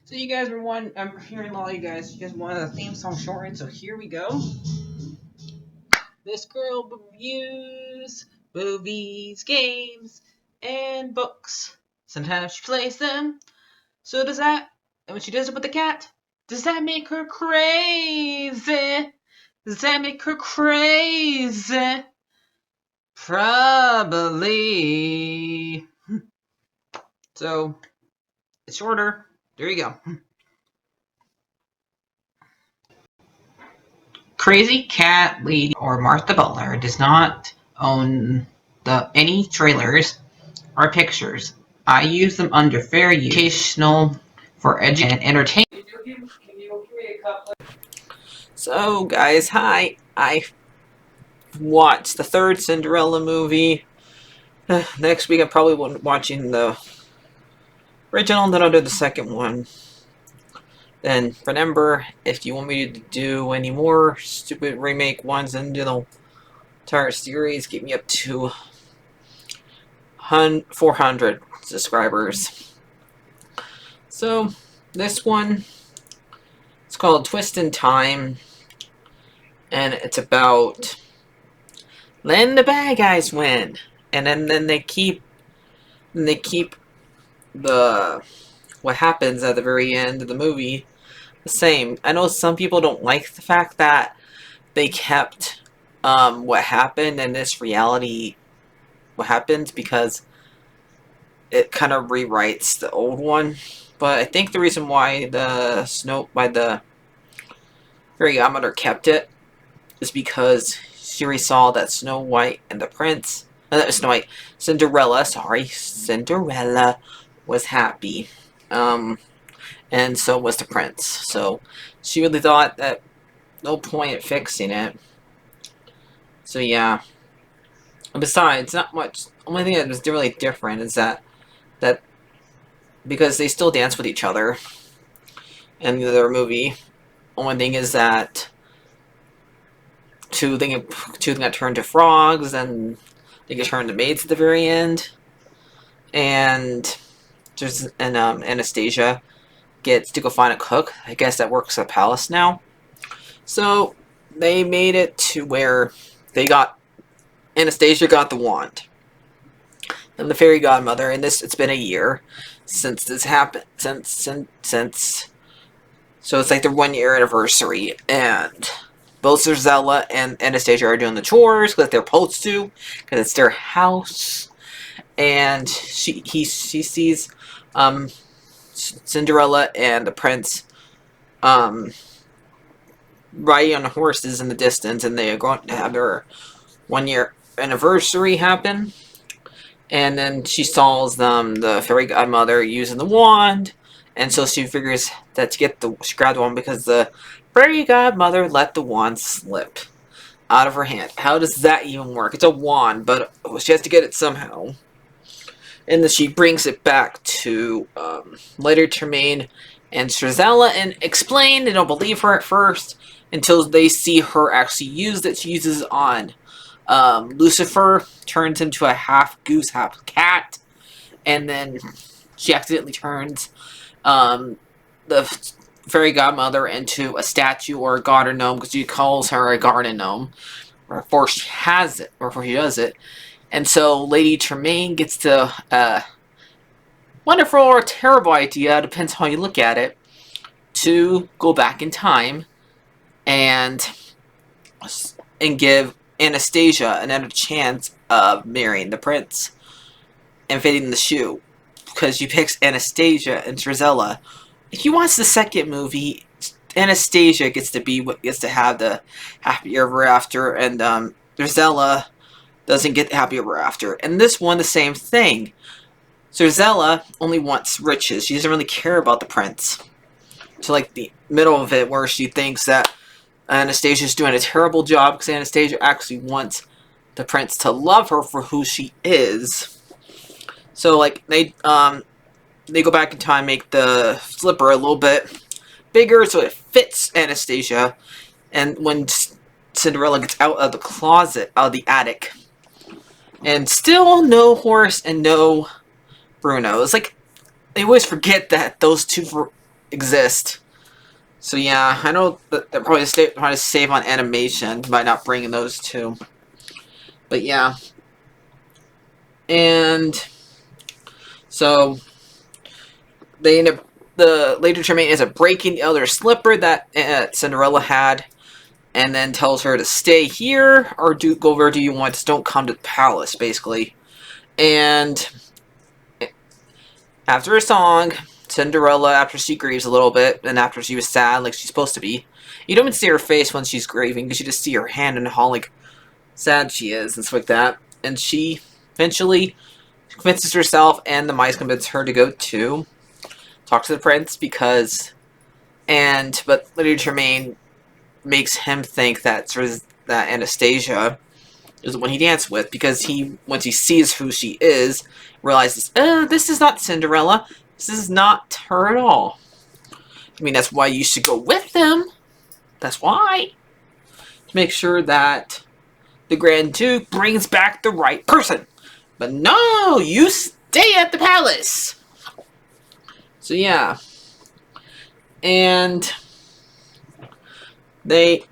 So you guys were one. I'm hearing a lot of you guys. You guys wanted a theme song shortened, so here we go. This girl reviews movies, games, and books. Sometimes she plays them. So does that. And when she does it with the cat, does that make her crazy? Does that make her crazy? Probably. So it's shorter. There you go. Crazycatlady or Martha Butler does not own any trailers or pictures. I use them under fair use, educational, for education and entertainment. So, guys, hi. I watched the third Cinderella movie. Next week, I'm probably watching the original, and then I'll do the second one. Then, remember, if you want me to do any more stupid remake ones and do the entire series, get me up to 400 subscribers. So, this one, it's called Twist in Time, and it's about letting the bad guys win, and then they keep the what happens at the very end of the movie the same. I know some people don't like the fact that they kept what happened in this reality what happened, because it kind of rewrites the old one. But I think the reason why the fairy godmother kept it is because she saw that Cinderella was happy, and so was the prince. So she really thought that no point in fixing it. So yeah. And besides, not much. Only thing that was really different is that because they still dance with each other in the other movie. Only thing is that two things got turned to frogs, and they get turned to maids at the very end. And Anastasia gets to go find a cook. I guess that works at Palace now. So they made it to where Anastasia got the wand. And the fairy godmother, and it's been a year since this happened. So it's like their 1 year anniversary, and both Cinderella and Anastasia are doing the chores because they're supposed to, because it's their house. And she sees Cinderella and the prince riding on horses in the distance, and they are going to have their 1 year anniversary happen. And then she saws the fairy godmother using the wand, and so she figures that she grabbed the wand because the fairy godmother let the wand slip out of her hand. How does that even work? It's a wand, but she has to get it somehow. And then she brings it back to Lady Tremaine and Cinderella and explain. They don't believe her at first until they see her actually use it. She uses on Lucifer, turns into a half goose, half cat, and then she accidentally turns the fairy godmother into a statue or a garden gnome, because she calls her a garden gnome before she does it. And so Lady Tremaine gets the wonderful or terrible idea, depends how you look at it, to go back in time and give Anastasia another chance of marrying the prince and fitting the shoe, because she picks Anastasia and Cinderella. If you watch the second movie, Anastasia gets to have the happy ever after, and Cinderella doesn't get the happy ever after. And this one, the same thing. Cinderella only wants riches. She doesn't really care about the prince. So like the middle of it, where she thinks that Anastasia's doing a terrible job because Anastasia actually wants the prince to love her for who she is. So like they go back in time, make the slipper a little bit bigger so it fits Anastasia. And when Cinderella gets out of the closet, out of the attic, and still no Horace and no Bruno. It's like they always forget that those two exist. So yeah, I know that they're probably trying to save on animation by not bringing those two. But yeah. And so they end up, the Lady Tremaine ends up breaking the other slipper that Cinderella had, and then tells her to stay here or go where do you want. Just don't come to the palace, basically. And after a song, Cinderella, after she grieves a little bit, and after she was sad, like she's supposed to be, you don't even see her face when she's grieving, because you just see her hand and how like sad she is and stuff like that. And she eventually convinces herself, and the mice convince her to go to talk to the prince but Lady Tremaine makes him think that that Anastasia is the one he danced with, because once he sees who she is, realizes, this is not Cinderella. This is not her at all. I mean, that's why you should go with them. That's why. To make sure that the Grand Duke brings back the right person. But no, you stay at the palace. So yeah. And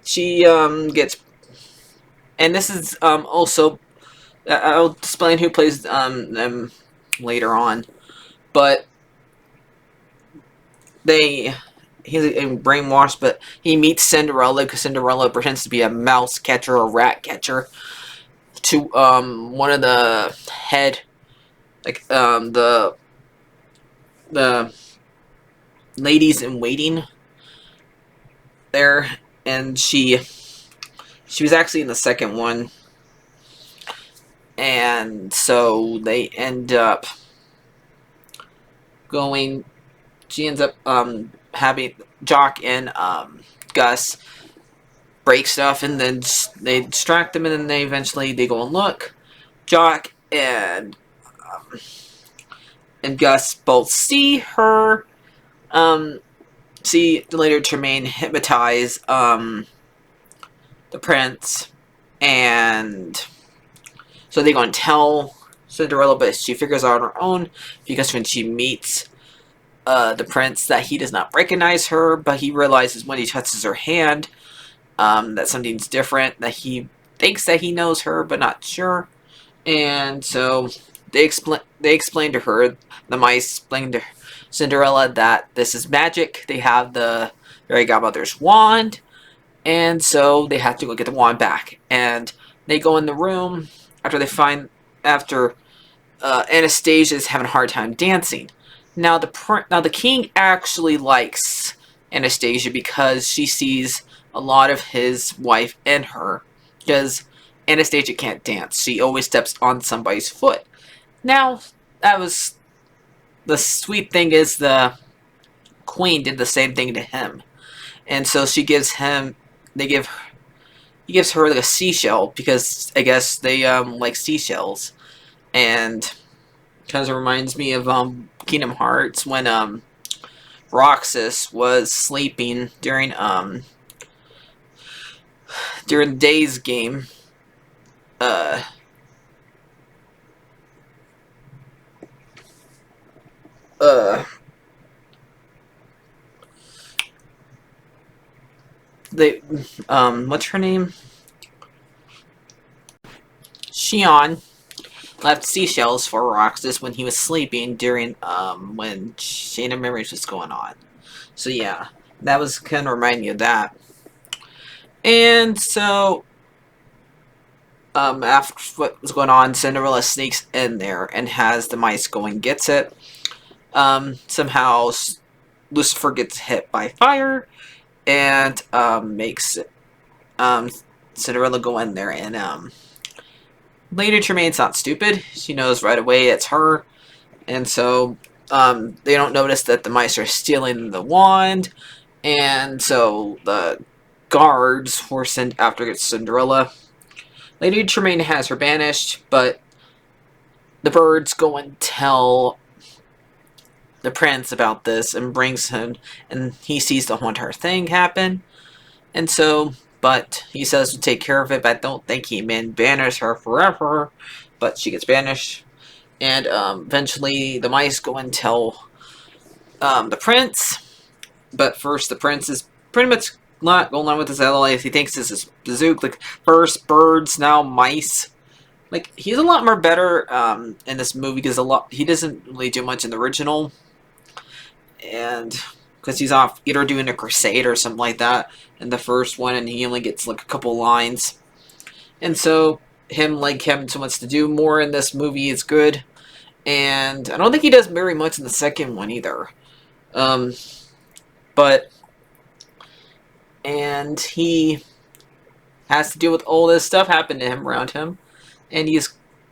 she gets, and this is also, I'll explain who plays them later on, but he's brainwashed, but he meets Cinderella because Cinderella pretends to be a mouse catcher or rat catcher to one of the head, like the ladies in waiting there, and she was actually in the second one, and so they end up going. She ends up having Jock and Gus break stuff, and then they distract them, and then they eventually go and look. Jock and Gus both see her. See the Lady Tremaine hypnotize the prince, and so they go and tell Cinderella, but she figures out on her own, because when she meets the prince, that he does not recognize her, but he realizes when he touches her hand that something's different, that he thinks that he knows her but not sure. And so they explain to her, the mice explain to Cinderella, that this is magic. They have the fairy godmother's wand, and so they have to go get the wand back. And they go in the room after Anastasia's having a hard time dancing. Now the king actually likes Anastasia because she sees a lot of his wife in her, because Anastasia can't dance. She always steps on somebody's foot. Now, that was the sweet thing, is the queen did the same thing to him. And so he gives her like a seashell, because I guess they like seashells. And kind of reminds me of Kingdom Hearts, when Roxas was sleeping during Day's game. They what's her name? Shion left seashells for Roxas when he was sleeping during when Chain of Memories was going on. So yeah, that was kind of reminding me of that. And so after what was going on, Cinderella sneaks in there and has the mice go and gets it. Somehow Lucifer gets hit by fire and makes Cinderella go in there, and Lady Tremaine's not stupid. She knows right away it's her, and so they don't notice that the mice are stealing the wand, and so the guards were sent after Cinderella. Lady Tremaine has her banished, but the birds go and tell the prince about this and brings him, and he sees the whole entire thing happen. And so, but he says to take care of it, but I don't think he meant banish her forever, but she gets banished. And eventually the mice go and tell the prince, But first, the prince is pretty much not going on with his allies. He thinks this is the zoo. Like, first birds, now mice. Like, he's a lot more better in this movie because he doesn't really do much in the original. And because he's off either doing a crusade or something like that in the first one, and he only gets like a couple lines. And so having so much to do more in this movie is good. And I don't think he does very much in the second one either. Um, but and he has to deal with all this stuff happening to him around him, and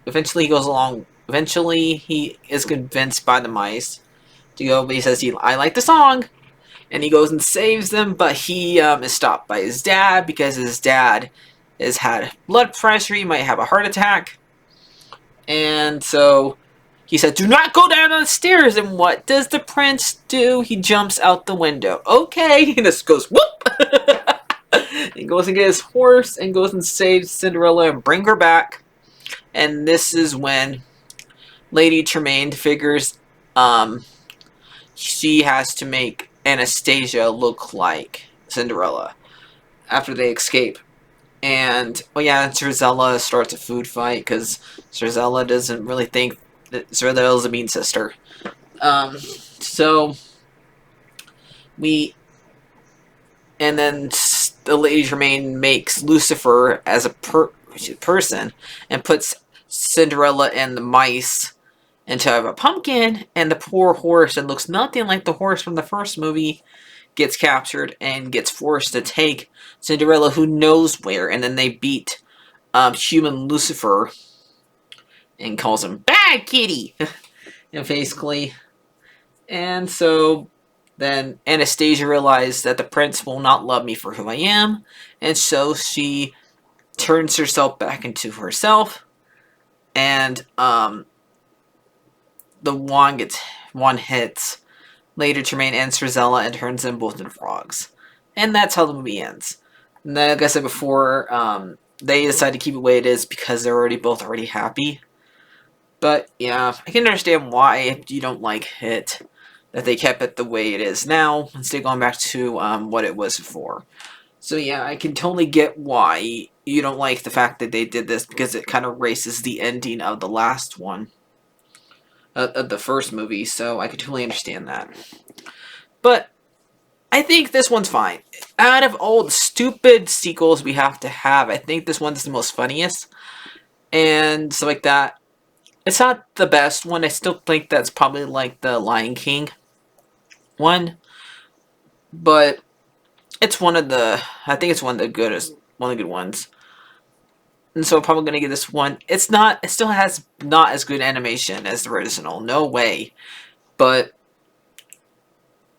eventually he goes along. Eventually, he is convinced by the mice to go, but he says I like the song, and he goes and saves them. But he is stopped by his dad because his dad has had blood pressure. He might have a heart attack, and so he said, "Do not go down the stairs." And what does the prince do? He jumps out the window. Okay, he just goes whoop. He goes and gets his horse and goes and saves Cinderella and bring her back. And this is when Lady Tremaine figures she has to make Anastasia look like Cinderella after they escape. And, well, yeah, Cinderella starts a food fight because Cinderella doesn't really think that Cinderella's a mean sister. So and then the Lady Tremaine makes Lucifer as a person and puts Cinderella and the mice into a pumpkin, and the poor horse, that looks nothing like the horse from the first movie, gets captured and gets forced to take Cinderella who knows where, and then they beat human Lucifer and calls him Bad Kitty, and basically. And so then Anastasia realized that the prince will not love me for who I am, and so she turns herself back into herself, and the wand hits Lady Tremaine and Cinderella and turns them both into frogs. And that's how the movie ends. And then, like I said before, they decide to keep it the way it is because they're both already happy. But yeah, I can understand why you don't like it, that they kept it the way it is now instead of going back to what it was before. So yeah, I can totally get why you don't like the fact that they did this, because it kind of erases the ending of the last one. Of the first movie, so I could totally understand that. But I think this one's fine. Out of all the stupid sequels we have to have, I think this one's the most funniest. And stuff like that. It's not the best one. I still think that's probably like the Lion King one. But it's I think it's one of the good ones. And so I'm probably going to give this one. It still has not as good animation as the original. No way. But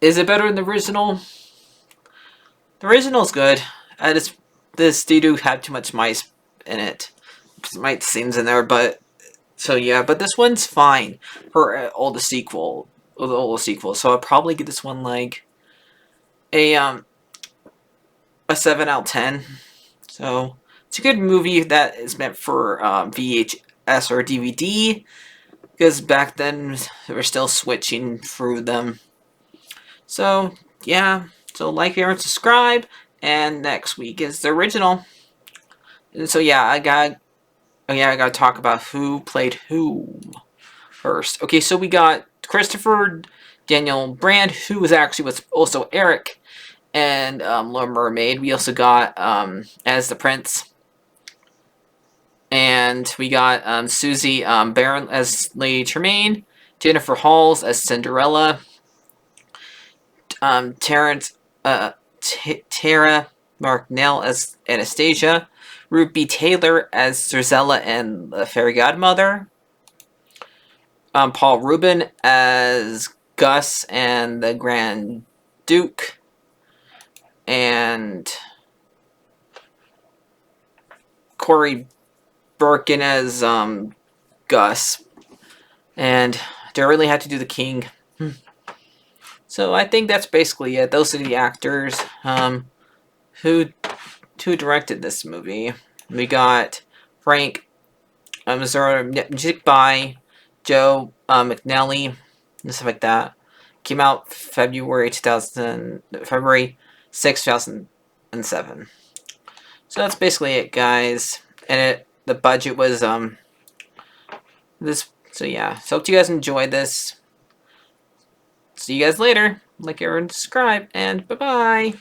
is it better than the original? The original's good. They do have too much mice in it. Mice scenes in there, but so yeah. But this one's fine for all the sequels. So I'll probably give this one like a 7 out of 10. So it's a good movie that is meant for VHS or DVD, because back then they were still switching through them. So yeah. So like, share, and subscribe. And next week is the original. And so yeah, I gotta talk about who played who first. Okay, so we got Christopher Daniel Brand, who was also Eric and Little Mermaid. We also got as the prince, and we got Susie Barron as Lady Tremaine, Jennifer Halls as Cinderella, Tara Marknell as Anastasia, Ruby Taylor as Cinderella and the Fairy Godmother, Paul Rubin as Gus and the Grand Duke, and Corey Birkin as Gus. And do I really have to do the king? So I think that's basically it. Those are the actors who directed this movie. We got Frank music by Joe McNally and stuff like that. Came out February 6, 2007. So that's basically it, guys. And the budget was this. So yeah. So hope you guys enjoyed this. See you guys later. Like, and subscribe, and bye bye.